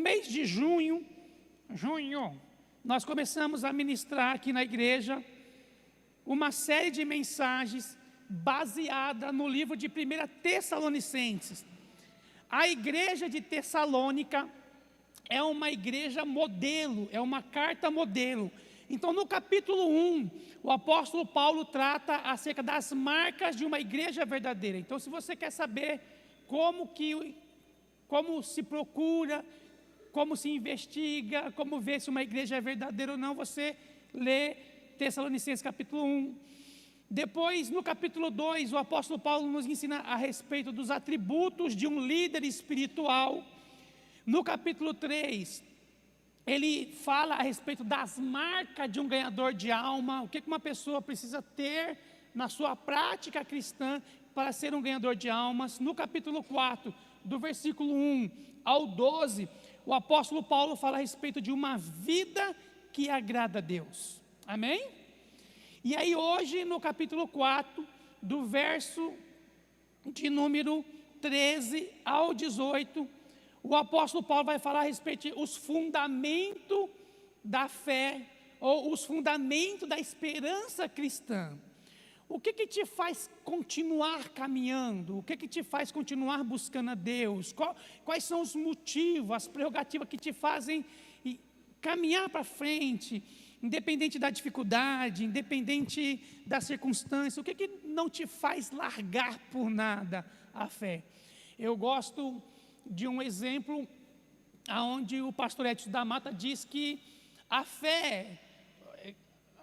mês de junho, nós começamos a ministrar aqui na igreja uma série de mensagens baseada no livro de 1 Tessalonicenses. A igreja de Tessalônica é uma igreja modelo, é uma carta modelo. Então, no capítulo 1, o apóstolo Paulo trata acerca das marcas de uma igreja verdadeira. Então, se você quer saber como se procura, como se investiga, como ver se uma igreja é verdadeira ou não, você lê Tessalonicenses capítulo 1. Depois, no capítulo 2, o apóstolo Paulo nos ensina a respeito dos atributos de um líder espiritual. No capítulo 3, ele fala a respeito das marcas de um ganhador de alma, o que uma pessoa precisa ter na sua prática cristã para ser um ganhador de almas. No capítulo 4, do versículo 1 ao 12, o apóstolo Paulo fala a respeito de uma vida que agrada a Deus. Amém? E aí hoje, no capítulo 4, do verso de número 13 ao 18, o apóstolo Paulo vai falar a respeito dos fundamentos da fé, ou os fundamentos da esperança cristã. O que te faz continuar caminhando? O que te faz continuar buscando a Deus? Quais são os motivos, as prerrogativas que te fazem caminhar para frente, independente da dificuldade, independente da circunstância? O que não te faz largar por nada a fé? Eu gosto de um exemplo onde o pastor Edson da Mata diz que a fé,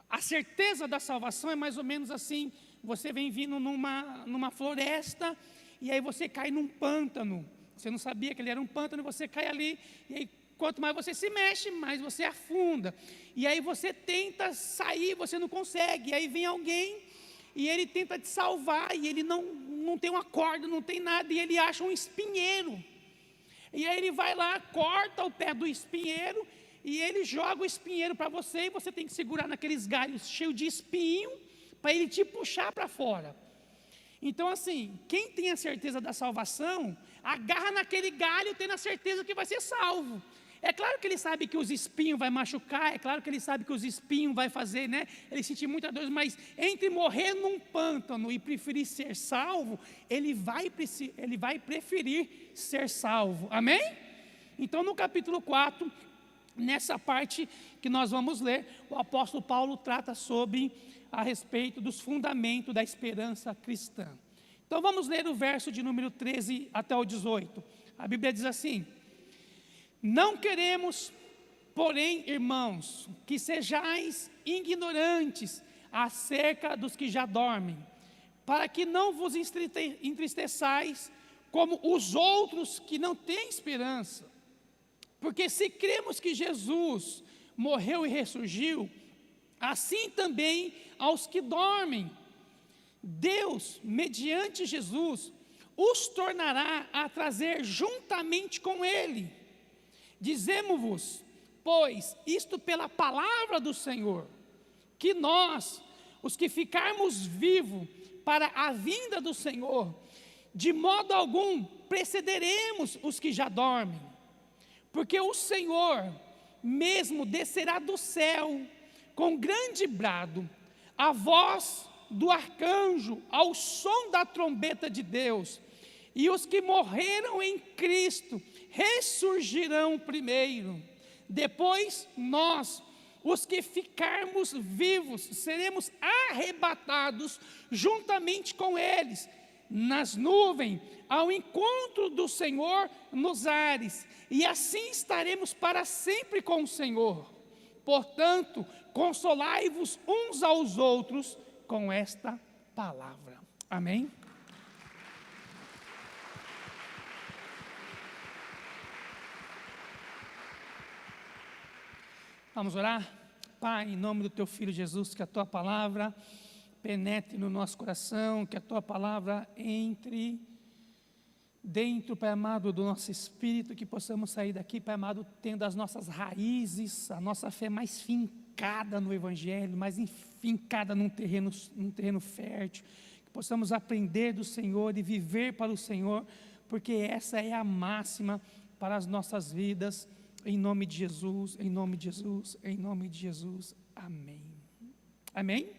a certeza da salvação é mais ou menos assim: você vem vindo numa floresta e aí você cai num pântano. Você não sabia que ele era um pântano, você cai ali, e aí quanto mais você se mexe, mais você afunda. E aí você tenta sair, você não consegue. E aí vem alguém e ele tenta te salvar, e ele não tem uma corda, não tem nada, e ele acha um espinheiro. E aí ele vai lá, corta o pé do espinheiro, e ele joga o espinheiro para você, e você tem que segurar naqueles galhos cheios de espinho, para ele te puxar para fora. Então, assim, quem tem a certeza da salvação, agarra naquele galho, tendo a certeza que vai ser salvo. É claro que ele sabe que os espinhos vai machucar, é claro que ele sabe que os espinhos vai fazer, ele sentir muita dor, mas entre morrer num pântano e preferir ser salvo, ele vai preferir ser salvo. Amém? Então, no capítulo 4, nessa parte que nós vamos ler, o apóstolo Paulo trata a respeito dos fundamentos da esperança cristã. Então vamos ler o verso de número 13 até o 18. A Bíblia diz assim: não queremos, porém, irmãos, que sejais ignorantes acerca dos que já dormem, para que não vos entristeçais como os outros que não têm esperança. Porque se cremos que Jesus morreu e ressurgiu, assim também aos que dormem, Deus, mediante Jesus, os tornará a trazer juntamente com Ele. Dizemos-vos, pois, isto pela palavra do Senhor, que nós, os que ficarmos vivos para a vinda do Senhor, de modo algum precederemos os que já dormem. Porque o Senhor mesmo descerá do céu com grande brado, a voz do arcanjo, ao som da trombeta de Deus, e os que morreram em Cristo ressurgirão primeiro. Depois nós, os que ficarmos vivos, seremos arrebatados juntamente com eles nas nuvens, ao encontro do Senhor nos ares, e assim estaremos para sempre com o Senhor. Portanto, consolai-vos uns aos outros com esta palavra. Amém? Vamos orar? Pai, em nome do Teu Filho Jesus, que a Tua palavra penetre no nosso coração, que a Tua palavra entre dentro, Pai amado, do nosso espírito, que possamos sair daqui, Pai amado, tendo as nossas raízes, a nossa fé mais fincada no Evangelho, mais fincada num terreno fértil, que possamos aprender do Senhor e viver para o Senhor, porque essa é a máxima para as nossas vidas, Em nome de Jesus, em nome de Jesus, em nome de Jesus. Amém. Amém?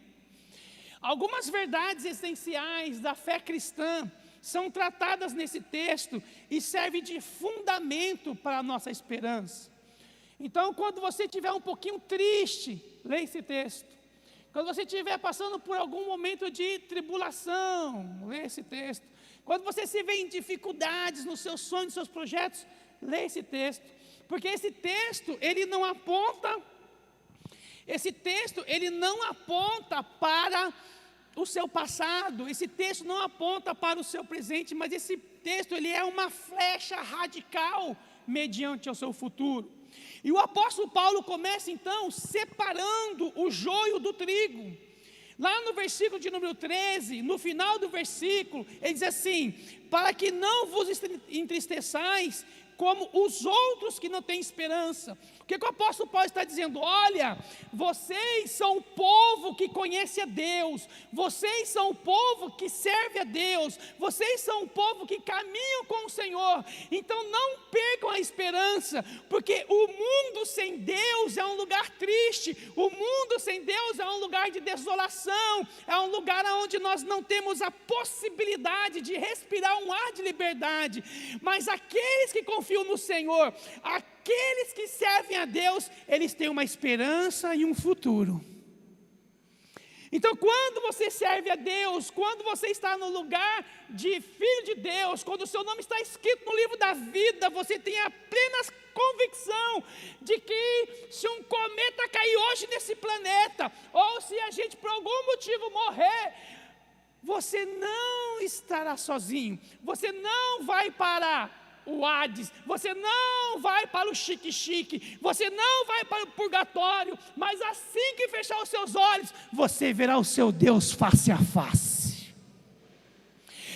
Algumas verdades essenciais da fé cristã são tratadas nesse texto e servem de fundamento para a nossa esperança. Então, quando você estiver um pouquinho triste, leia esse texto. Quando você estiver passando por algum momento de tribulação, leia esse texto. Quando você se vê em dificuldades nos seus sonhos, nos seus projetos, leia esse texto. Porque esse texto, ele não aponta para o seu passado, esse texto não aponta para o seu presente, mas esse texto, ele é uma flecha radical mediante ao seu futuro. E o apóstolo Paulo começa então separando o joio do trigo. Lá no versículo de número 13, no final do versículo, ele diz assim: para que não vos entristeçais como os outros que não têm esperança. O que o apóstolo Paulo está dizendo? Olha, vocês são o povo que conhece a Deus, vocês são o povo que serve a Deus, vocês são o povo que caminham com o Senhor, então não percam a esperança, porque o mundo sem Deus é um lugar triste, o mundo sem Deus é um lugar de desolação, é um lugar onde nós não temos a possibilidade de respirar um ar de liberdade, mas aqueles que confiam no Senhor, aqueles que servem a Deus, eles têm uma esperança e um futuro. Então, quando você serve a Deus, quando você está no lugar de filho de Deus, quando o seu nome está escrito no livro da vida, você tem a plena convicção de que se um cometa cair hoje nesse planeta, ou se a gente por algum motivo morrer, você não estará sozinho, você não vai parar o Hades, você não vai para o chique-chique, você não vai para o purgatório, mas assim que fechar os seus olhos, você verá o seu Deus face a face.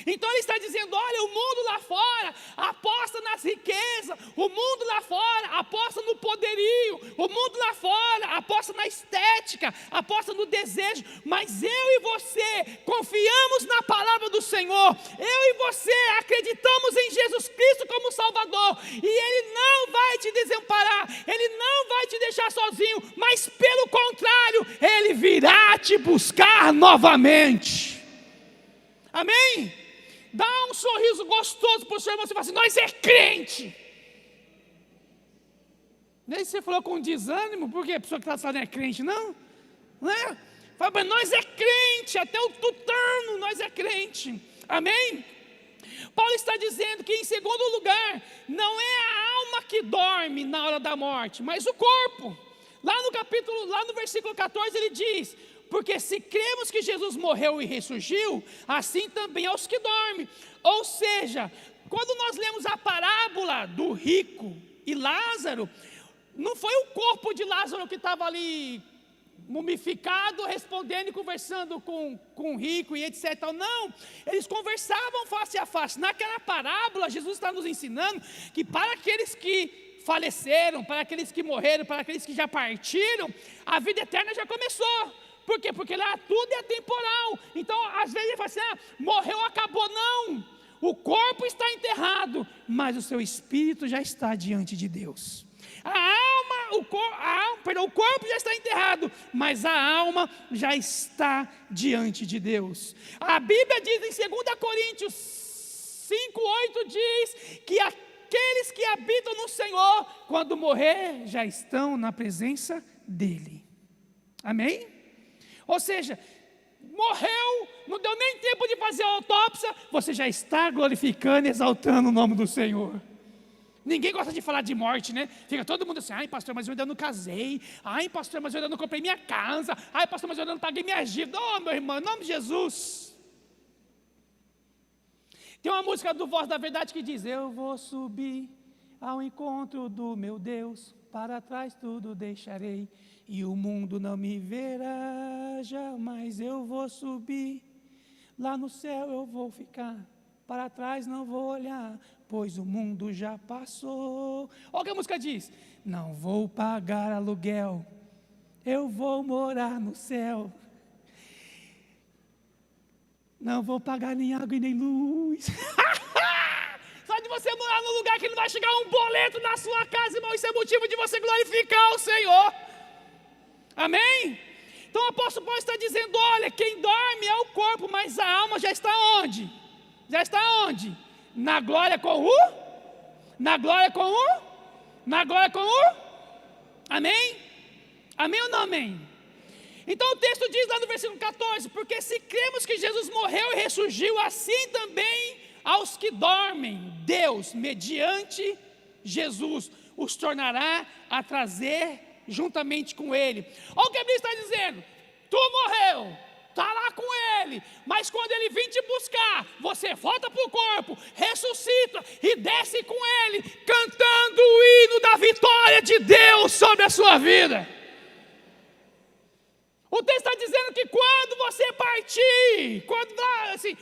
Então ele está dizendo, olha, o mundo lá fora aposta nas riquezas, o mundo lá fora aposta no poderio, o mundo lá fora aposta na estética, aposta no desejo, mas eu e você confiamos na palavra do Senhor, eu e você acreditamos em Jesus Cristo como Salvador, e Ele não vai te desamparar, Ele não vai te deixar sozinho, mas pelo contrário, Ele virá te buscar novamente. Amém? Dá um sorriso gostoso para o Senhor, você fala assim, nós é crente. Nem você falou com desânimo, porque a pessoa que está falando é crente, não? Não é? Fala, mas nós é crente, até o tutano, nós é crente. Amém? Paulo está dizendo que em segundo lugar, não é a alma que dorme na hora da morte, mas o corpo. Lá no versículo 14 ele diz, porque se cremos que Jesus morreu e ressurgiu, assim também aos que dormem. Ou seja, quando nós lemos a parábola do rico e Lázaro, não foi o corpo de Lázaro que estava ali mumificado, respondendo e conversando com o rico e etc. Não, eles conversavam face a face. Naquela parábola, Jesus está nos ensinando que para aqueles que faleceram, para aqueles que morreram, para aqueles que já partiram, a vida eterna já começou. Por quê? Porque lá tudo é temporal. Então, às vezes ele fala assim, morreu, acabou. Não, o corpo está enterrado, mas o seu espírito já está diante de Deus. O corpo já está enterrado, mas a alma já está diante de Deus. A Bíblia diz em 2 Coríntios 5:8 diz que aqueles que habitam no Senhor, quando morrer, já estão na presença dEle. Amém? Ou seja, morreu, não deu nem tempo de fazer a autópsia, você já está glorificando e exaltando o nome do Senhor. Ninguém gosta de falar de morte, né? Fica todo mundo assim, ai pastor, mas eu ainda não casei, ai pastor, mas eu ainda não comprei minha casa, ai pastor, mas eu ainda não paguei minha dívida. Oh meu irmão, em nome de Jesus. Tem uma música do Voz da Verdade que diz, eu vou subir ao encontro do meu Deus, para trás tudo deixarei, e o mundo não me verá jamais. Eu vou subir, lá no céu eu vou ficar, para trás não vou olhar, pois o mundo já passou. Olha o que a música diz, não vou pagar aluguel, eu vou morar no céu, não vou pagar nem água e nem luz. Só de você morar num lugar que não vai chegar um boleto na sua casa, irmão, isso é motivo de você glorificar o Senhor. Amém? Então o apóstolo Paulo está dizendo, olha, quem dorme é o corpo, mas a alma já está onde? Já está onde? Na glória com o? Na glória com o? Na glória com o? Amém? Amém ou não amém? Então o texto diz lá no versículo 14, porque se cremos que Jesus morreu e ressurgiu, assim também aos que dormem, Deus, mediante Jesus, os tornará a trazer juntamente com Ele. Olha o que a Bíblia está dizendo, tu morreu, está lá com Ele, mas quando Ele vir te buscar, você volta para o corpo, ressuscita e desce com Ele, cantando o hino da vitória de Deus sobre a sua vida. O texto está dizendo que quando você partir, quando assim,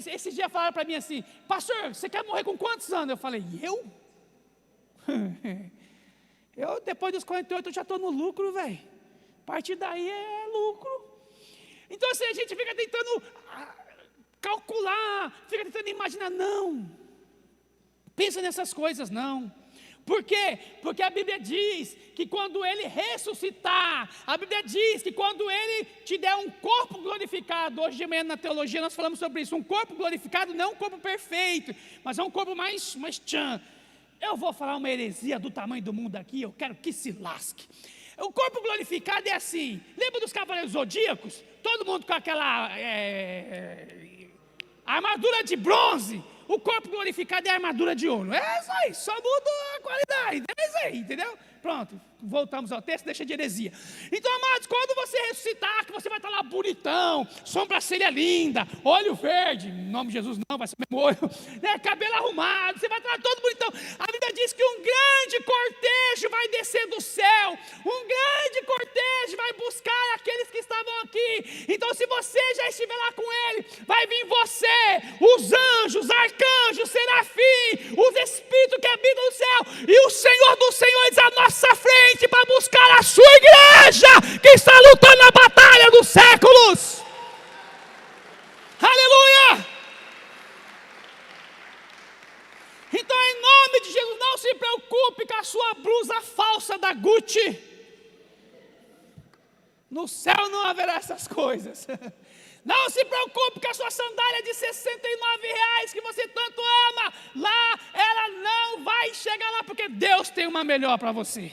esse dia falaram para mim assim, pastor, você quer morrer com quantos anos? Eu falei, eu? Eu depois dos 48 eu já estou no lucro, velho. A partir daí é lucro. Então assim, a gente fica tentando calcular, fica tentando imaginar, não. Pensa nessas coisas, não. Por quê? Porque a Bíblia diz que quando Ele ressuscitar, a Bíblia diz que quando Ele te der um corpo glorificado, hoje de manhã na teologia nós falamos sobre isso, um corpo glorificado não é um corpo perfeito, mas é um corpo mais tchan. Eu vou falar uma heresia do tamanho do mundo aqui, eu quero que se lasque. O corpo glorificado é assim, lembra dos Cavaleiros Zodíacos? Todo mundo com aquela armadura de bronze. O corpo glorificado é a armadura de ouro. É isso aí, só muda a qualidade. É isso aí, entendeu? Pronto, voltamos ao texto, deixa de heresia. Então, amados, quando você ressuscitar, que você vai estar lá bonitão, sobrancelha linda, olho verde, em nome de Jesus não, vai ser meu olho, né, cabelo arrumado, você vai estar lá todo bonitão. A Bíblia diz que um grande cortejo vai descer do céu, um grande cortejo vai buscar aqueles que estavam aqui. Então, se você já estiver lá com Ele, vai vir você, os anjos, arcanjos, serafim, os espíritos que habitam no céu, e o Senhor dos Senhores à nossa frente para buscar a sua igreja que está lutando a batalha dos séculos. Aleluia! Então, em nome de Jesus, não se preocupe com a sua blusa falsa da Gucci. No céu não haverá essas coisas. Não se preocupe com a sua sandália de R$69 que você tanto ama. Lá ela não vai chegar lá, porque Deus tem uma melhor para você.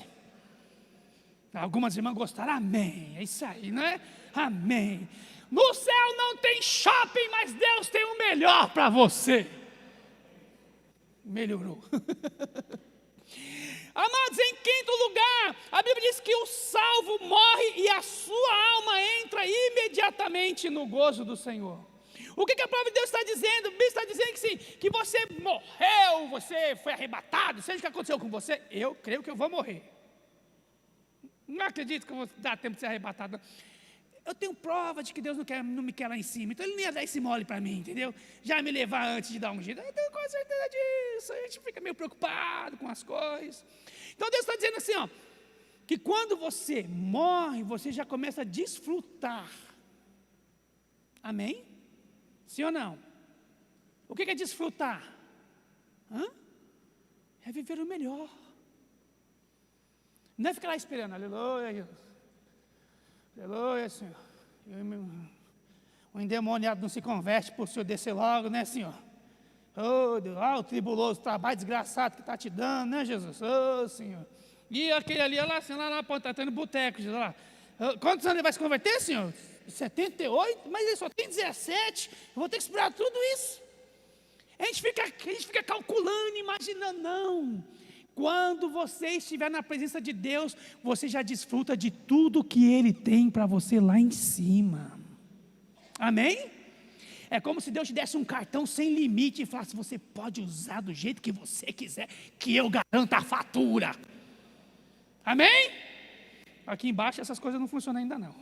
Algumas irmãs gostaram, amém. É isso aí, não é? Amém. No céu não tem shopping, mas Deus tem o melhor para você. Melhorou. Amados, em quinto lugar, a Bíblia diz que o salvo morre e a sua alma entra imediatamente no gozo do Senhor. O que a palavra de Deus está dizendo? A Bíblia está dizendo que sim, que você morreu, você foi arrebatado, seja o que aconteceu com você, eu creio que eu vou morrer. Não acredito que eu vou dar tempo de ser arrebatado, não. Eu tenho prova de que Deus não me quer lá em cima, então Ele não ia dar esse mole para mim, entendeu? Já me levar antes de dar um jeito, eu tenho quase certeza disso, a gente fica meio preocupado com as coisas. Então Deus está dizendo assim, ó, que quando você morre, você já começa a desfrutar. Amém? Sim ou não? O que é desfrutar? É viver o melhor. Não é ficar lá esperando, aleluia, Jesus. Aleluia, Senhor. O endemoniado não se converte por o Senhor descer logo, né, Senhor? Oh, Deus, o tribuloso trabalho desgraçado que está te dando, né, Jesus? Oh, Senhor. E aquele ali, olha lá, Senhor, lá na ponta, está tendo boteco, Jesus, lá. Quantos anos ele vai se converter, Senhor? 78? Mas ele só tem 17. Eu vou ter que esperar tudo isso. A gente fica calculando, imaginando, não. Quando você estiver na presença de Deus, você já desfruta de tudo que Ele tem para você lá em cima. Amém? É como se Deus te desse um cartão sem limite e falasse, você pode usar do jeito que você quiser, que eu garanto a fatura. Amém? Aqui embaixo essas coisas não funcionam ainda não.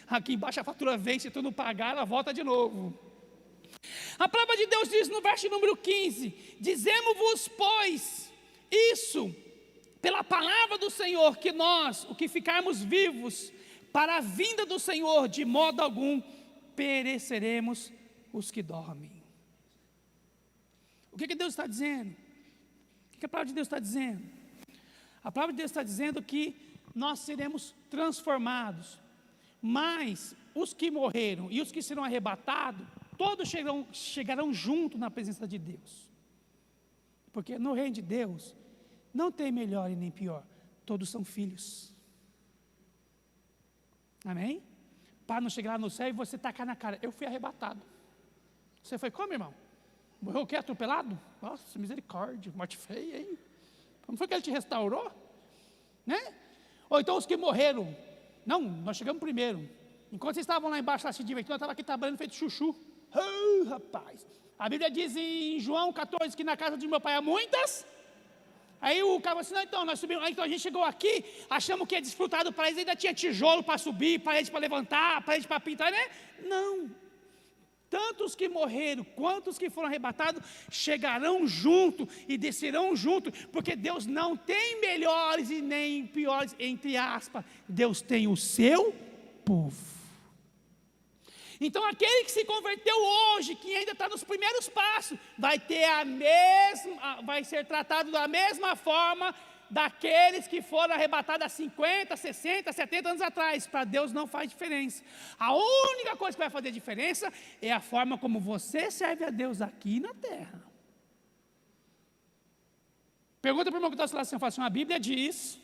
Aqui embaixo a fatura vem, se tu não pagar, ela volta de novo. A palavra de Deus diz no verso número 15, dizemos-vos, pois, isso, pela palavra do Senhor, que nós, o que ficarmos vivos, para a vinda do Senhor, de modo algum, pereceremos os que dormem. O que Deus está dizendo? O que a palavra de Deus está dizendo? A palavra de Deus está dizendo que nós seremos transformados, mas os que morreram e os que serão arrebatados, todos chegarão junto na presença de Deus. Porque no reino de Deus não tem melhor e nem pior, todos são filhos. Amém? Para não chegar lá no céu e você tacar na cara, eu fui arrebatado. Você foi como, irmão? Morreu o quê? Atropelado? Nossa, misericórdia, morte feia, hein? Como foi que ele te restaurou? Né? Ou então os que morreram. Não, nós chegamos primeiro. Enquanto vocês estavam lá embaixo, lá se divertindo, eu estava aqui trabalhando feito chuchu. Rapaz. A Bíblia diz em João 14 que na casa de meu pai há muitas. Aí o cara falou assim, não, então nós subimos. Aí então a gente chegou aqui, achamos que ia desfrutar do paraíso, ainda tinha tijolo para subir, parede para levantar, parede para pintar, né? Não. Tanto os que morreram, quanto os que foram arrebatados, chegarão junto e descerão junto, porque Deus não tem melhores e nem piores, entre aspas, Deus tem o seu povo. Então aquele que se converteu hoje, que ainda está nos primeiros passos, vai ser tratado da mesma forma daqueles que foram arrebatados há 50, 60, 70 anos atrás. Para Deus não faz diferença. A única coisa que vai fazer diferença é a forma como você serve a Deus aqui na terra. Pergunta para o irmão que está lá assim, fala assim, a Bíblia diz,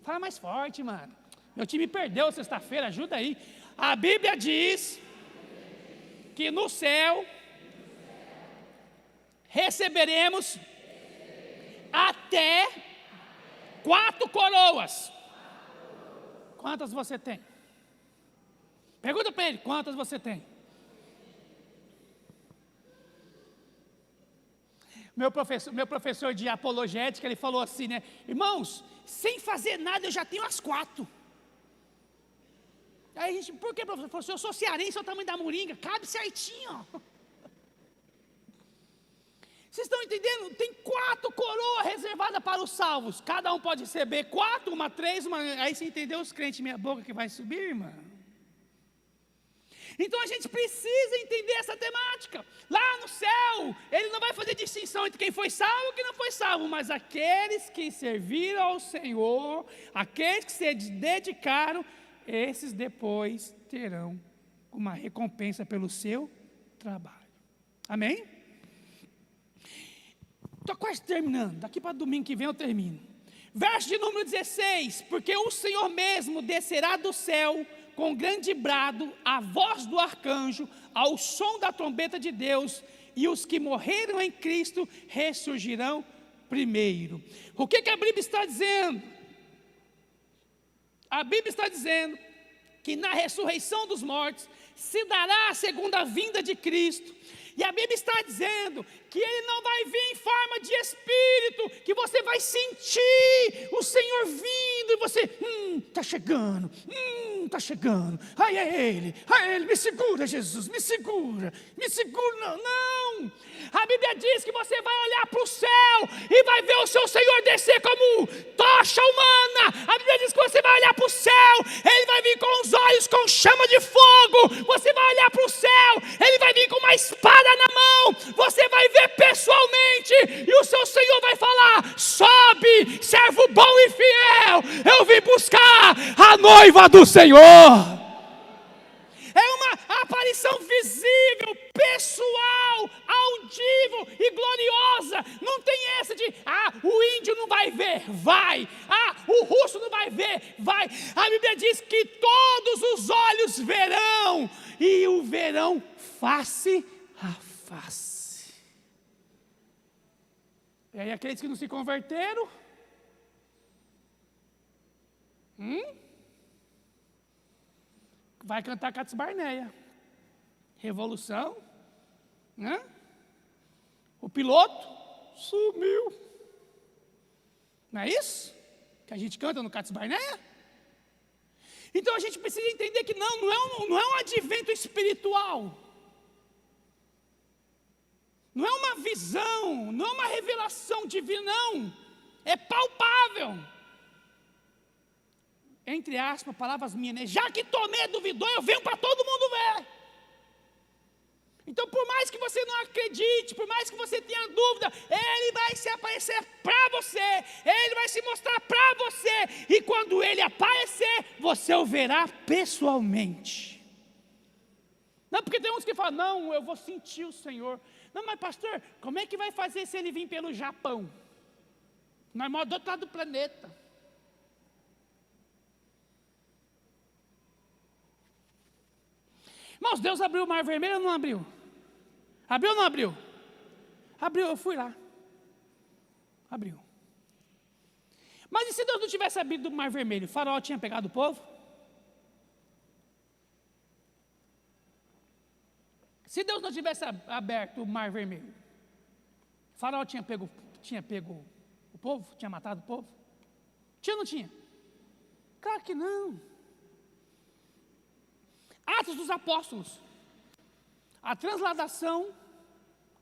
fala mais forte, mano, meu time perdeu sexta-feira, ajuda aí. A Bíblia diz que no céu receberemos até 4 coroas. Quantas você tem? Pergunta para ele, quantas você tem? Meu professor de apologética, ele falou assim, né? Irmãos, sem fazer nada eu já tenho as 4. Aí a gente, por que, professor? Eu sou cearense, é o tamanho da moringa, cabe certinho, ó. Vocês estão entendendo? Tem 4 coroas reservadas para os salvos. Cada um pode receber 4, uma 3, uma... Aí você entendeu os crentes, minha boca que vai subir, irmã? Então a gente precisa entender essa temática. Lá no céu, ele não vai fazer distinção entre quem foi salvo e quem não foi salvo, mas aqueles que serviram ao Senhor, aqueles que se dedicaram, esses depois terão uma recompensa pelo seu trabalho. Amém? Estou quase terminando, daqui para domingo que vem eu termino. Verso de número 16, porque o Senhor mesmo descerá do céu com grande brado, a voz do arcanjo, ao som da trombeta de Deus, e os que morreram em Cristo ressurgirão primeiro. O que a Bíblia está dizendo? A Bíblia está dizendo que na ressurreição dos mortos se dará a segunda vinda de Cristo. E a Bíblia está dizendo que Ele não vai vir em forma de espírito, que você vai sentir o Senhor vindo e você, está chegando, ai é Ele, me segura Jesus, me segura, não. A Bíblia diz que você vai olhar para o céu e vai ver o seu Senhor descer como tocha humana. A Bíblia diz que você vai olhar para o céu, Ele vai vir com os olhos com chama de fogo. Você vai olhar para o céu, Ele vai vir com uma espada na mão. Você vai ver pessoalmente e o seu Senhor vai falar: sobe, servo bom e fiel, eu vim buscar a noiva do Senhor. É uma aparição visível, pessoal, audível e gloriosa. Não tem essa de, o índio não vai ver, vai. O russo não vai ver, vai. A Bíblia diz que todos os olhos verão, e o verão face a face. E aí aqueles que não se converteram, vai cantar Cats Barneia, revolução, né? O piloto sumiu. Não é isso que a gente canta no Cats Barneia? Então a gente precisa entender que não é um advento espiritual, não é uma visão, não é uma revelação divina, não, é palpável. Entre aspas, palavras minhas, né? Já que Tomé duvidou, eu venho para todo mundo ver. Então, por mais que você não acredite, por mais que você tenha dúvida, Ele vai se aparecer para você, Ele vai se mostrar para você, e quando Ele aparecer, você o verá pessoalmente. Não, porque tem uns que falam, não, eu vou sentir o Senhor. Não, mas pastor, como é que vai fazer se Ele vir pelo Japão? Nós moramos do outro lado do planeta. Irmãos, Deus abriu o mar vermelho ou não abriu? Abriu ou não abriu? Abriu, eu fui lá. Abriu. Mas e se Deus não tivesse abrido o mar vermelho? O faraó tinha pegado o povo? Se Deus não tivesse aberto o mar vermelho, o faraó tinha pego o povo? Tinha matado o povo? Tinha ou não tinha? Claro que não. Atos dos Apóstolos. A transladação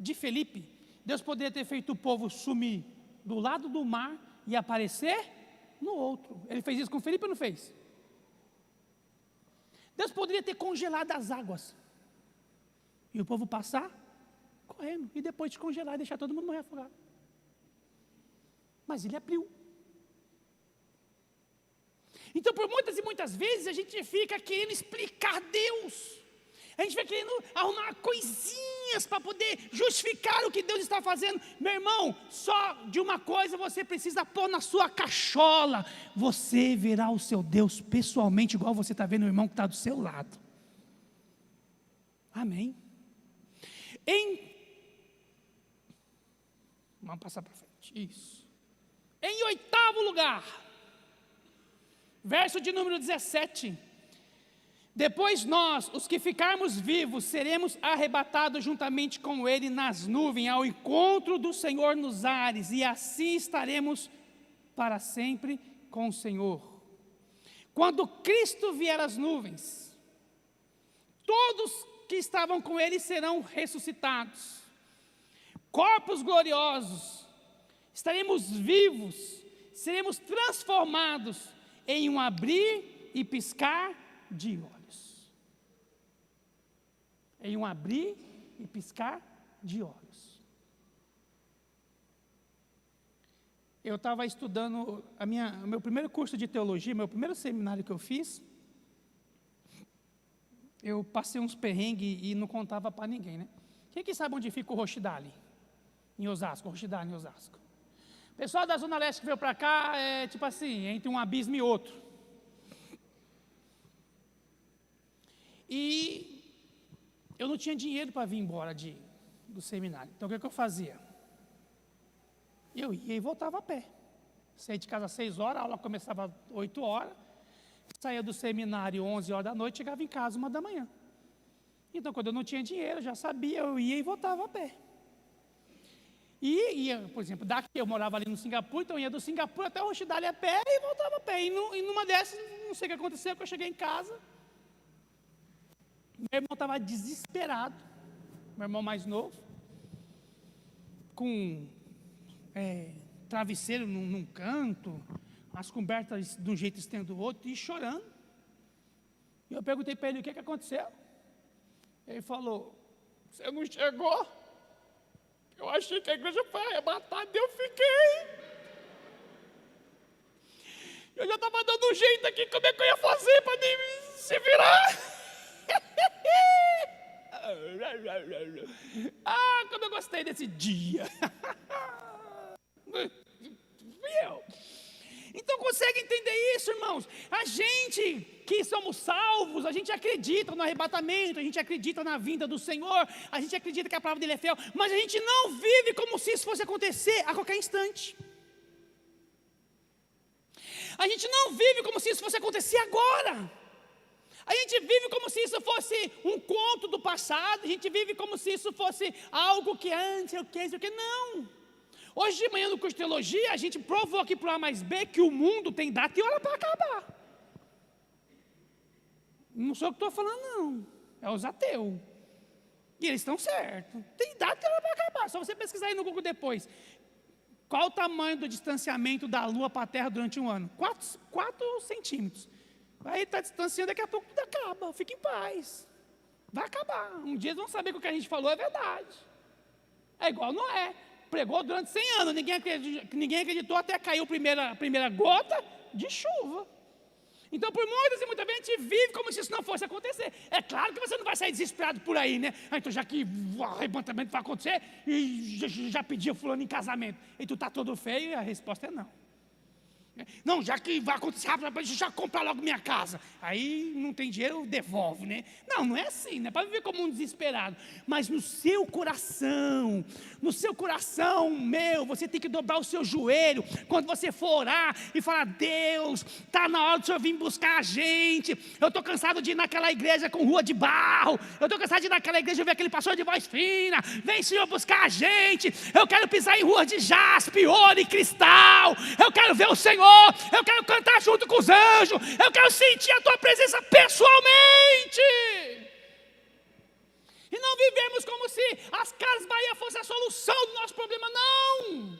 de Felipe. Deus poderia ter feito o povo sumir do lado do mar e aparecer no outro. Ele fez isso com Felipe ou não fez? Deus poderia ter congelado as águas. E o povo passar correndo. E depois descongelar e deixar todo mundo morrer afogado. Mas ele abriu. Então, por muitas e muitas vezes, a gente fica querendo explicar Deus. A gente fica querendo arrumar coisinhas para poder justificar o que Deus está fazendo. Meu irmão, só de uma coisa você precisa pôr na sua cachola. Você verá o seu Deus pessoalmente, igual você está vendo o irmão que está do seu lado. Amém? Vamos passar para frente. Isso. Em 8º lugar, verso de número 17. Depois nós, os que ficarmos vivos, seremos arrebatados juntamente com Ele nas nuvens, ao encontro do Senhor nos ares, e assim estaremos para sempre com o Senhor. Quando Cristo vier às nuvens, todos que estavam com Ele serão ressuscitados, corpos gloriosos, estaremos vivos, seremos transformados em um abrir e piscar de olhos. Em um abrir e piscar de olhos. Eu estava estudando o meu primeiro curso de teologia, meu primeiro seminário que eu fiz. Eu passei uns perrengues e não contava para ninguém, né? Quem que sabe onde fica o Rochidale? Em Osasco, Rochidale em Osasco. O pessoal da Zona Leste que veio para cá, é tipo assim, entre um abismo e outro. E eu não tinha dinheiro para vir embora do seminário. Então o que eu fazia? Eu ia e voltava a pé. Saía de casa às 6 horas, a aula começava às 8 horas. Saía do seminário 11 horas da noite, chegava em casa 1 da manhã. Então quando eu não tinha dinheiro, eu já sabia, eu ia e voltava a pé. E ia, por exemplo, daqui eu morava ali no Singapura, então eu ia do Singapura até o Rochidale a pé e voltava a pé. E numa dessas, não sei o que aconteceu, que eu cheguei em casa. Meu irmão estava desesperado, meu irmão mais novo, com travesseiro num canto, as cobertas de um jeito estendo do outro, e chorando. E eu perguntei para ele o que aconteceu. Ele falou, você não chegou? Eu achei que a igreja foi arrebatada e eu fiquei. Eu já estava dando um jeito aqui, como é que eu ia fazer para se virar? Ah, como eu gostei desse dia. Então consegue entender isso, irmãos? A gente que somos salvos, a gente acredita no arrebatamento, a gente acredita na vinda do Senhor, a gente acredita que a palavra dele é fiel, mas a gente não vive como se isso fosse acontecer a qualquer instante. A gente não vive como se isso fosse acontecer agora. A gente vive como se isso fosse um conto do passado, a gente vive como se isso fosse algo que antes, o que, não. Hoje de manhã no curso de teologia, a gente provou aqui para o A mais B que o mundo tem data e hora para acabar. Não sou eu que estou falando, não. É os ateus. E eles estão certos. Tem data e hora para acabar. Só você pesquisar aí no Google depois. Qual o tamanho do distanciamento da Lua para a Terra durante um ano? 4 centímetros. Aí está distanciando, daqui a pouco tudo acaba. Fique em paz. Vai acabar. Um dia eles vão saber que o que a gente falou é verdade. É igual Noé. Pregou durante 100 anos. Ninguém acreditou até caiu a primeira gota de chuva. Então, por muitas e muitas vezes, a gente vive como se isso não fosse acontecer. É claro que você não vai sair desesperado por aí, né? Então, já que o arrebatamento vai acontecer, e já pediu fulano em casamento, e tu está todo feio, e a resposta é não. Não, já que vai acontecer rápido, deixa eu já comprar logo minha casa. Aí não tem dinheiro, devolve, né? Não é assim, não é para viver como um desesperado. Mas no seu coração, você tem que dobrar o seu joelho quando você for orar e falar: Deus, está na hora do Senhor vir buscar a gente. Eu estou cansado de ir naquela igreja com rua de barro. Eu estou cansado de ir naquela igreja e ver aquele pastor de voz fina. Vem, Senhor, buscar a gente. Eu quero pisar em ruas de jaspe, ouro e cristal. Eu quero ver o Senhor. Eu quero cantar junto com os anjos. Eu quero sentir a tua presença pessoalmente. E não vivemos como se as Casas Bahia fosse a solução do nosso problema. Não.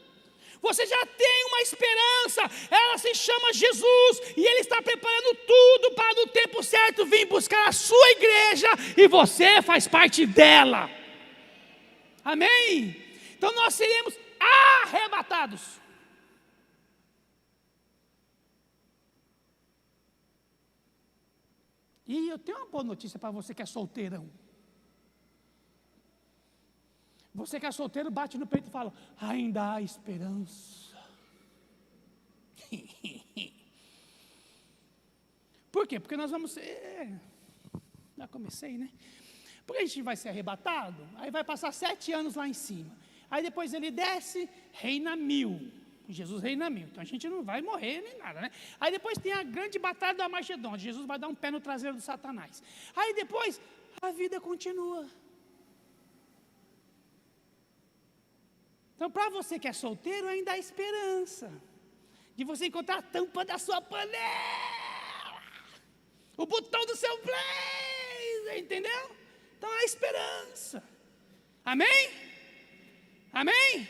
Você já tem uma esperança. Ela se chama Jesus. E Ele está preparando tudo para no tempo certo vir buscar a sua igreja. E você faz parte dela. Amém? Então nós seremos arrebatados. E eu tenho uma boa notícia para você que é solteirão. Você que é solteiro, bate no peito e fala: ainda há esperança. Por quê? Porque nós vamos ser... Já comecei, né? Porque a gente vai ser arrebatado, aí vai passar 7 anos lá em cima. Aí depois ele desce, reina 1000. Jesus reina 1000, então a gente não vai morrer nem nada, né? Aí depois tem a grande batalha da Armagedon. Jesus vai dar um pé no traseiro do Satanás. Aí depois a vida continua. Então, para você que é solteiro, ainda há esperança de você encontrar a tampa da sua panela, o botão do seu blazer, entendeu? Então há esperança. Amém? Amém?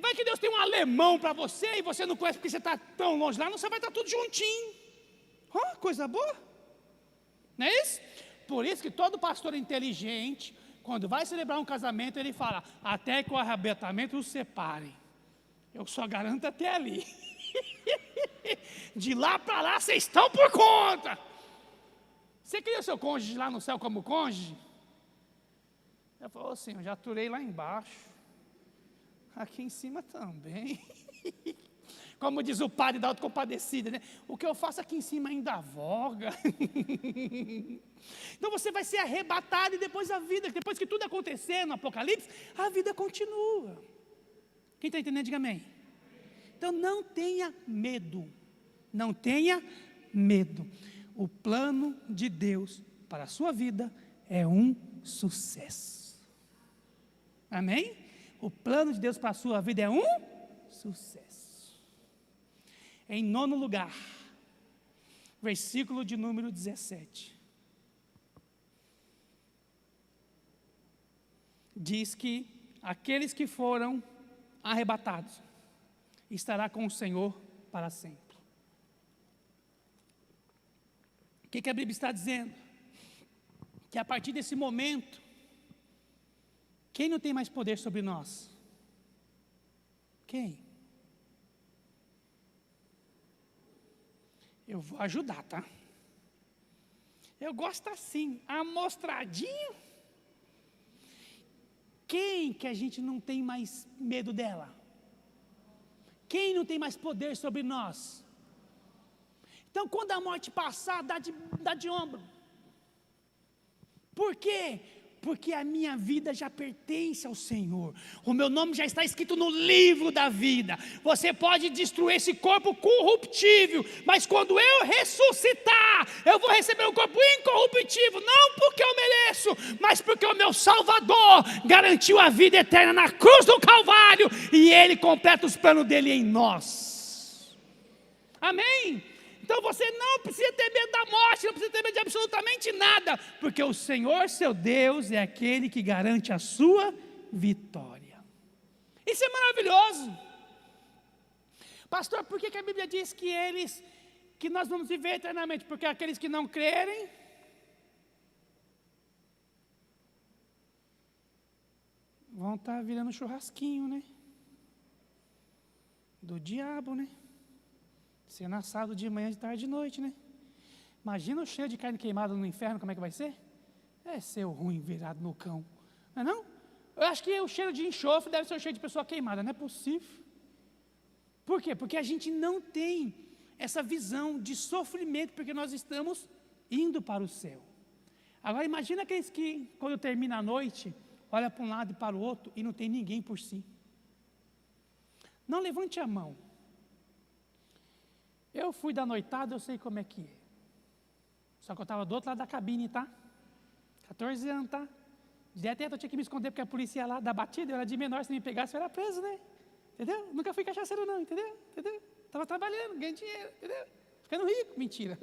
Vai que Deus tem um alemão para você e você não conhece porque você está tão longe lá, não, você vai estar tudo juntinho. Oh, coisa boa. Não é isso? Por isso que todo pastor inteligente, quando vai celebrar um casamento, ele fala: até que o arrebatamento os separe. Eu só garanto até ali. De lá para lá, vocês estão por conta. Você queria o seu cônjuge lá no céu como cônjuge? Eu falo assim: eu já aturei lá embaixo. Aqui em cima também. Como diz o padre da Autocompadecida, né? O que eu faço aqui em cima ainda voga. Então você vai ser arrebatado e depois a vida, depois que tudo acontecer no Apocalipse, a vida continua. Quem está entendendo, diga amém. Então não tenha medo. Não tenha medo. O plano de Deus para a sua vida é um sucesso. Amém? O plano de Deus para a sua vida é um sucesso. Em 9º lugar, versículo de número 17. Diz que aqueles que foram arrebatados estará com o Senhor para sempre. O que a Bíblia está dizendo? Que a partir desse momento, quem não tem mais poder sobre nós? Quem? Eu vou ajudar, tá? Eu gosto assim, amostradinho. Quem que a gente não tem mais medo dela? Quem não tem mais poder sobre nós? Então, quando a morte passar, dá de ombro. Por quê? Porque a minha vida já pertence ao Senhor. O meu nome já está escrito no livro da vida. Você pode destruir esse corpo corruptível, mas quando eu ressuscitar, eu vou receber um corpo incorruptível, não porque eu mereço, mas porque o meu Salvador garantiu a vida eterna na cruz do Calvário, e Ele completa os planos dEle em nós. Amém? Então você não precisa ter medo da morte, não precisa ter medo de absolutamente nada, porque o Senhor, seu Deus, é aquele que garante a sua vitória. Isso é maravilhoso. Pastor, por que a Bíblia diz que nós vamos viver eternamente? Porque aqueles que não crerem pão está virando churrasquinho, né? Do diabo, né? Sendo assado de manhã, de tarde, de noite, né? Imagina o cheiro de carne queimada no inferno, como é que vai ser? É ser o ruim virado no cão, não é não? Eu acho que o cheiro de enxofre deve ser o cheiro de pessoa queimada, não é possível. Por quê? Porque a gente não tem essa visão de sofrimento, porque nós estamos indo para o céu. Agora imagina aqueles que, quando termina a noite, olha para um lado e para o outro e não tem ninguém por si. Não levante a mão. Eu fui da noitada, eu sei como é que é. Só que eu estava do outro lado da cabine, tá? 14 anos, tá? Direto eu tinha que me esconder porque a polícia ia lá dar batida, eu era de menor, se me pegasse eu era preso, né? Entendeu? Nunca fui cachaceiro não, entendeu? Estava trabalhando, ganhando dinheiro, entendeu? Ficando rico, mentira.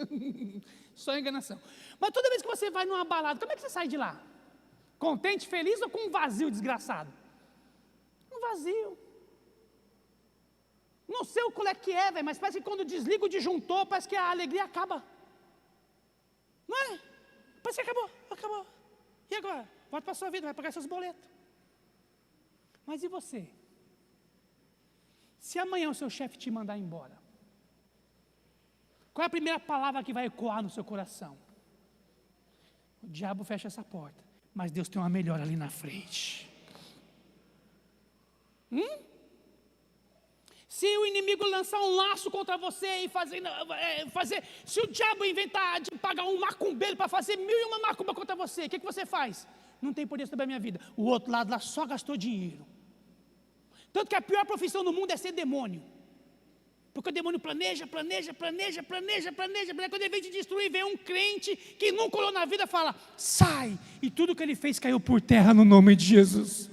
Só enganação. Mas toda vez que você vai numa balada, como é que você sai de lá? Contente, feliz ou com um vazio desgraçado? Um vazio. Não sei o qual é que é, velho, mas parece que quando desliga o disjuntor, parece que a alegria acaba. Não é? Parece que acabou. E agora? Volta para a sua vida, vai pagar seus boletos. Mas e você? Se amanhã o seu chefe te mandar embora, qual é a primeira palavra que vai ecoar no seu coração? O diabo fecha essa porta, mas Deus tem uma melhor ali na frente. Se o inimigo lançar um laço contra você e fazer, se o diabo inventar de pagar um macumbeiro para fazer 1001 macumba contra você, o que você faz? Não tem poder sobre a minha vida. O outro lado lá só gastou dinheiro. Tanto que a pior profissão do mundo é ser demônio. Porque o demônio planeja. Quando ele vem te destruir, vem um crente que nunca olhou na vida e fala, sai! E tudo que ele fez caiu por terra no nome de Jesus.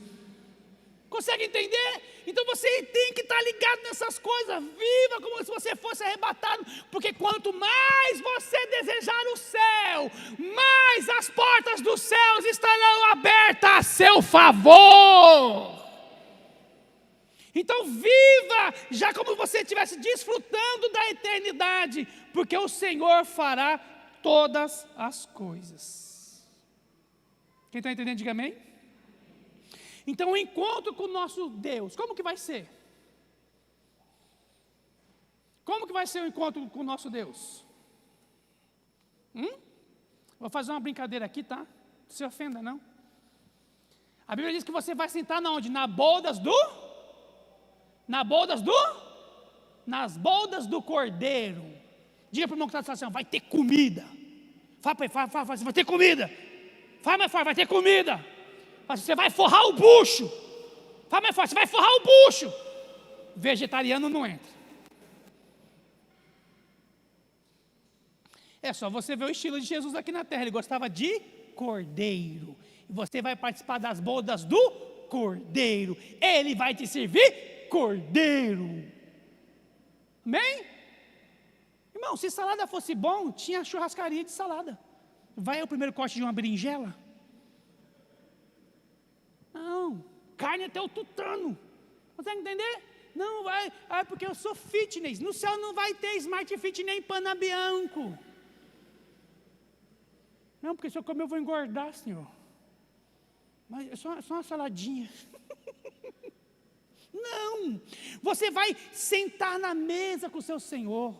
Consegue entender? Então você tem que estar ligado nessas coisas. Viva como se você fosse arrebatado. Porque quanto mais você desejar o céu, mais as portas dos céus estarão abertas a seu favor. Então viva já como você estivesse desfrutando da eternidade, porque o Senhor fará todas as coisas. Quem está entendendo, diga amém. Então o encontro com o nosso Deus, como que vai ser? Como que vai ser o encontro com o nosso Deus? Vou fazer uma brincadeira aqui, tá? Não se ofenda não. A Bíblia diz que você vai sentar na onde? Nas boldas do Cordeiro. Diga para o irmão que está assim, vai ter comida. Fala, vai ter comida. Fala mais forte, vai ter comida. Você vai forrar o bucho. Fala mais forte, você vai forrar o bucho. Vegetariano não entra. É só você ver o estilo de Jesus aqui na terra. Ele gostava de cordeiro. E você vai participar das bodas do Cordeiro. Ele vai te servir cordeiro. Amém? Irmão, se salada fosse bom, tinha churrascaria de salada. Vai o primeiro corte de uma berinjela? Não, carne até o tutano. Consegue entender? Não vai, porque eu sou fitness. No céu não vai ter Smart Fit nem Panabianco. Não, porque se eu comer eu vou engordar, Senhor. Mas é só uma saladinha. Não, você vai sentar na mesa com o seu Senhor.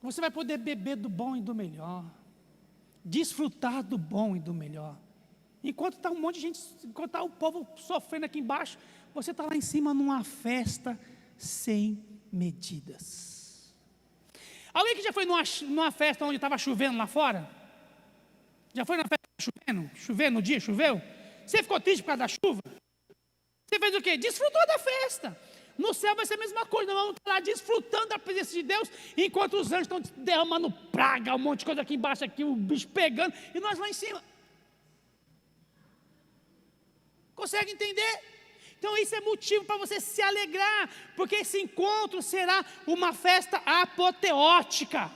Você vai poder beber do bom e do melhor. Desfrutar do bom e do melhor. Enquanto está um monte de gente, enquanto está o povo sofrendo aqui embaixo, você está lá em cima numa festa sem medidas. Alguém que já foi numa festa onde estava chovendo lá fora? Já foi na festa chovendo? Chovendo no dia, choveu? Você ficou triste por causa da chuva? Você fez o quê? Desfrutou da festa. No céu vai ser a mesma coisa, nós vamos estar lá desfrutando da presença de Deus, enquanto os anjos estão derramando praga, um monte de coisa aqui embaixo, aqui, o bicho pegando, e nós lá em cima. Consegue entender? Então isso é motivo para você se alegrar, porque esse encontro será uma festa apoteótica.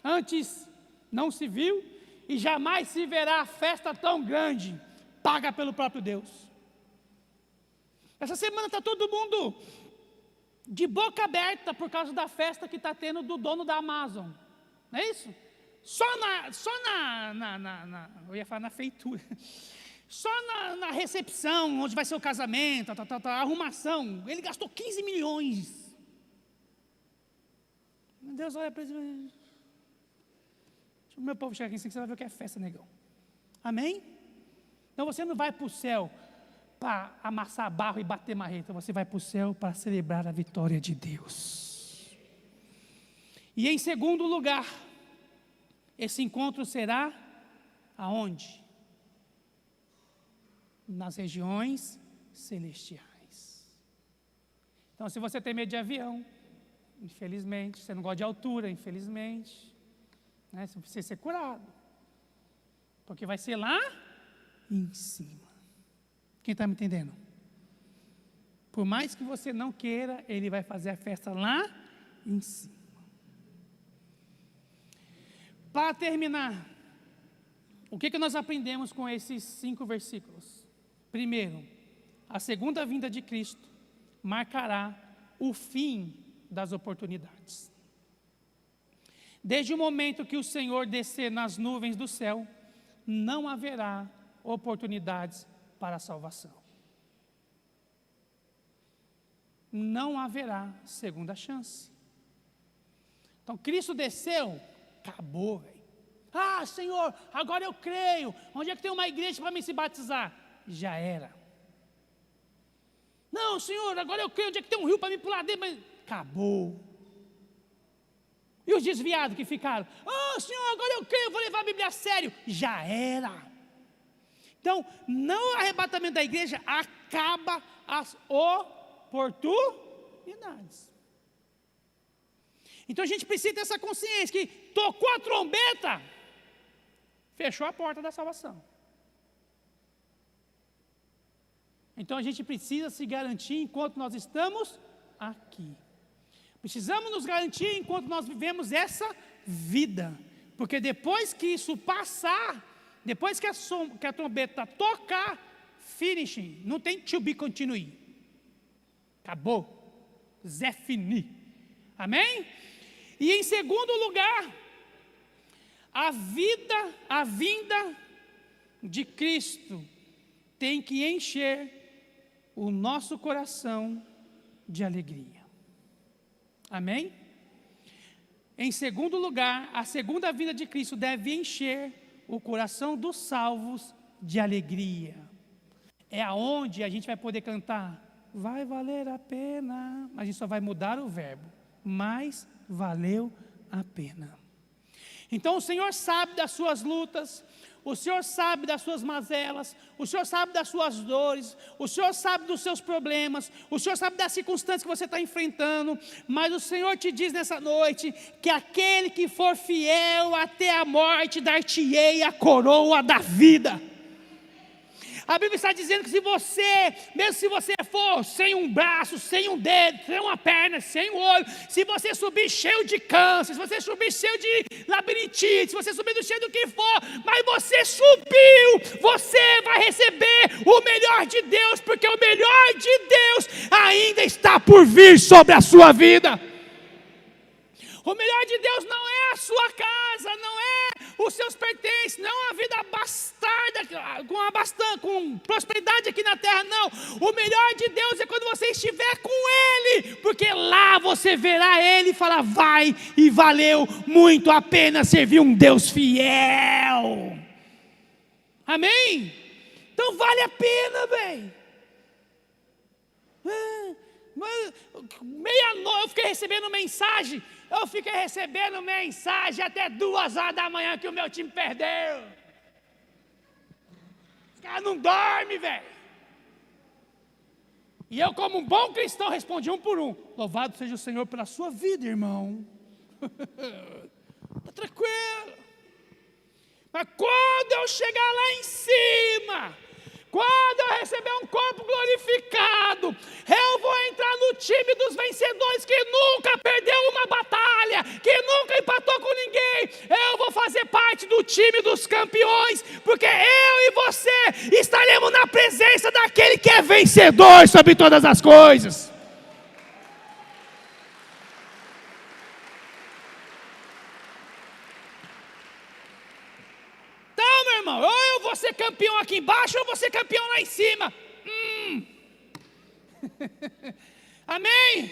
Antes não se viu e jamais se verá festa tão grande, paga pelo próprio Deus. Essa semana está todo mundo de boca aberta por causa da festa que está tendo do dono da Amazon, não é isso? eu ia falar na feitura, só na recepção, onde vai ser o casamento, a arrumação, ele gastou 15 milhões. Deus olha para ele, deixa o meu povo chegar aqui, você vai ver o que é festa, negão. Amém? Então você não vai para o céu para amassar barro e bater marreta, você vai para o céu para celebrar a vitória de Deus. E em segundo lugar, esse encontro será aonde? Nas regiões celestiais. Então, se você tem medo de avião, infelizmente, você não gosta de altura, infelizmente, né, você precisa ser curado, porque vai ser lá em cima. Quem está me entendendo? Por mais que você não queira, ele vai fazer a festa lá em cima. Para terminar, o que nós aprendemos com esses 5 versículos? Primeiro, a segunda vinda de Cristo marcará o fim das oportunidades. Desde o momento que o Senhor descer nas nuvens do céu, não haverá oportunidades para a salvação. Não haverá segunda chance. Então, Cristo desceu, acabou, velho. Ah, Senhor, agora eu creio. Onde é que tem uma igreja para mim se batizar? Já era. Não, Senhor, agora eu creio. Onde é que tem um rio para mim pular dentro? Acabou. E os desviados que ficaram? Ah, Senhor, agora eu creio, eu vou levar a Bíblia a sério. Já era. Então, não o arrebatamento da igreja acaba as oportunidades. Então a gente precisa ter essa consciência que tocou a trombeta, fechou a porta da salvação. Então a gente precisa se garantir enquanto nós estamos aqui. Precisamos nos garantir enquanto nós vivemos essa vida, porque depois que isso passar, depois que a trombeta tocar, finishing, não tem to be continue. Acabou. Zé fini. Amém? E em segundo lugar, a vinda de Cristo tem que encher o nosso coração de alegria. Amém? Em segundo lugar, a segunda vinda de Cristo deve encher o coração dos salvos de alegria. É aonde a gente vai poder cantar, vai valer a pena, mas a gente só vai mudar o verbo, mas valeu a pena. Então o Senhor sabe das suas lutas, o Senhor sabe das suas mazelas, o Senhor sabe das suas dores, o Senhor sabe dos seus problemas, o Senhor sabe das circunstâncias que você está enfrentando, mas o Senhor te diz nessa noite, que aquele que for fiel até a morte, dar-te-ei a coroa da vida. A Bíblia está dizendo que mesmo se você for sem um braço, sem um dedo, sem uma perna, sem um olho, se você subir cheio de câncer, se você subir cheio de labirintite, se você subir cheio do que for, mas você subiu, você vai receber o melhor de Deus, porque o melhor de Deus ainda está por vir sobre a sua vida. O melhor de Deus não é a sua casa, não é os seus pertences, não a vida bastarda, com prosperidade aqui na terra, não. O melhor de Deus é quando você estiver com Ele, porque lá você verá Ele e falar, vai e valeu muito a pena servir um Deus fiel. Amém? Então vale a pena, velho. Meia-noite eu fiquei recebendo mensagem até 2h da manhã que o meu time perdeu. Os caras não dormem, velho. E eu, como um bom cristão, respondi um por um. Louvado seja o Senhor pela sua vida, irmão. Está tranquilo. Mas quando eu chegar lá em cima, quando eu receber um corpo glorificado, eu vou entrar no time dos vencedores que nunca perdeu uma batalha, que nunca empatou com ninguém. Eu vou fazer parte do time dos campeões, porque eu e você estaremos na presença daquele que é vencedor sobre todas as coisas. aqui embaixo ou eu vou ser campeão lá em cima? Amém?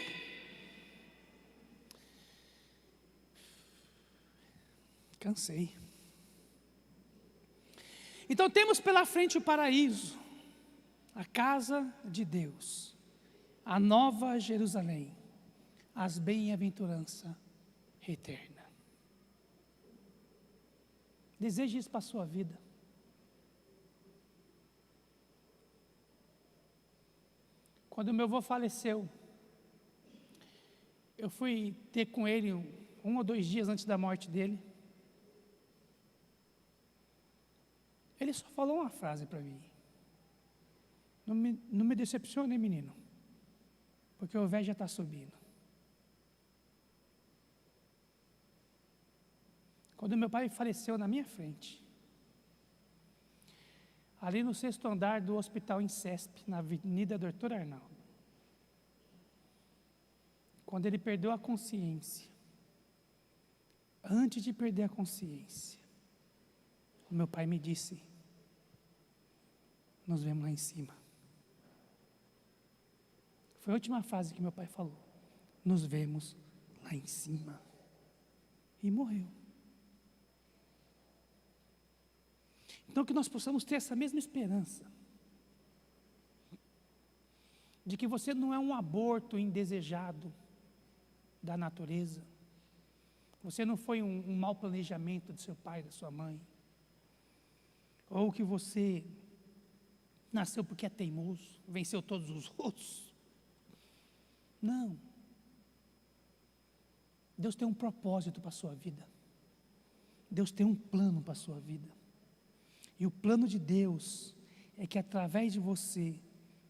Cansei. Então temos pela frente o paraíso, a casa de Deus, a nova Jerusalém, as bem-aventuranças eterna. Deseje isso para a sua vida. Quando meu avô faleceu, eu fui ter com ele um ou 2 dias antes da morte dele. Ele só falou uma frase para mim: não me decepcione, menino, porque o velho já está subindo. Quando meu pai faleceu na minha frente, ali no 6º andar do Hospital Incesp, na Avenida Doutor Arnaldo, quando ele perdeu a consciência, antes de perder a consciência, o meu pai me disse: nos vemos lá em cima. Foi a última frase que meu pai falou: nos vemos lá em cima. E morreu. Então que nós possamos ter essa mesma esperança, de que você não é um aborto indesejado da natureza, você não foi um mau planejamento de seu pai, da sua mãe, ou que você nasceu porque é teimoso, venceu todos os outros. Não. Deus tem um propósito para a sua vida. Deus tem um plano para a sua vida. E o plano de Deus é que através de você,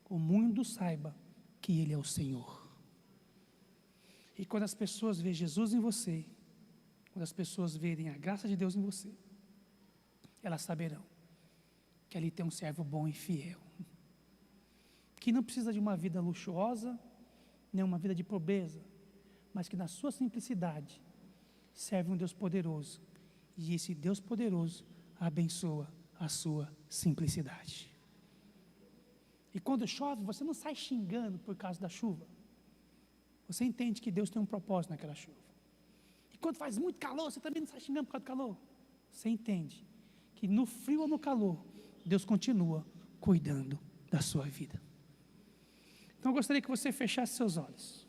o mundo saiba que Ele é o Senhor. E quando as pessoas verem Jesus em você, quando as pessoas verem a graça de Deus em você, elas saberão que ali tem um servo bom e fiel, que não precisa de uma vida luxuosa, nem uma vida de pobreza, mas que na sua simplicidade serve um Deus poderoso, e esse Deus poderoso abençoa a sua simplicidade. E quando chove, você não sai xingando por causa da chuva. Você entende que Deus tem um propósito naquela chuva. E quando faz muito calor, você também não sai xingando por causa do calor. Você entende que no frio ou no calor, Deus continua cuidando da sua vida. Então eu gostaria que você fechasse seus olhos.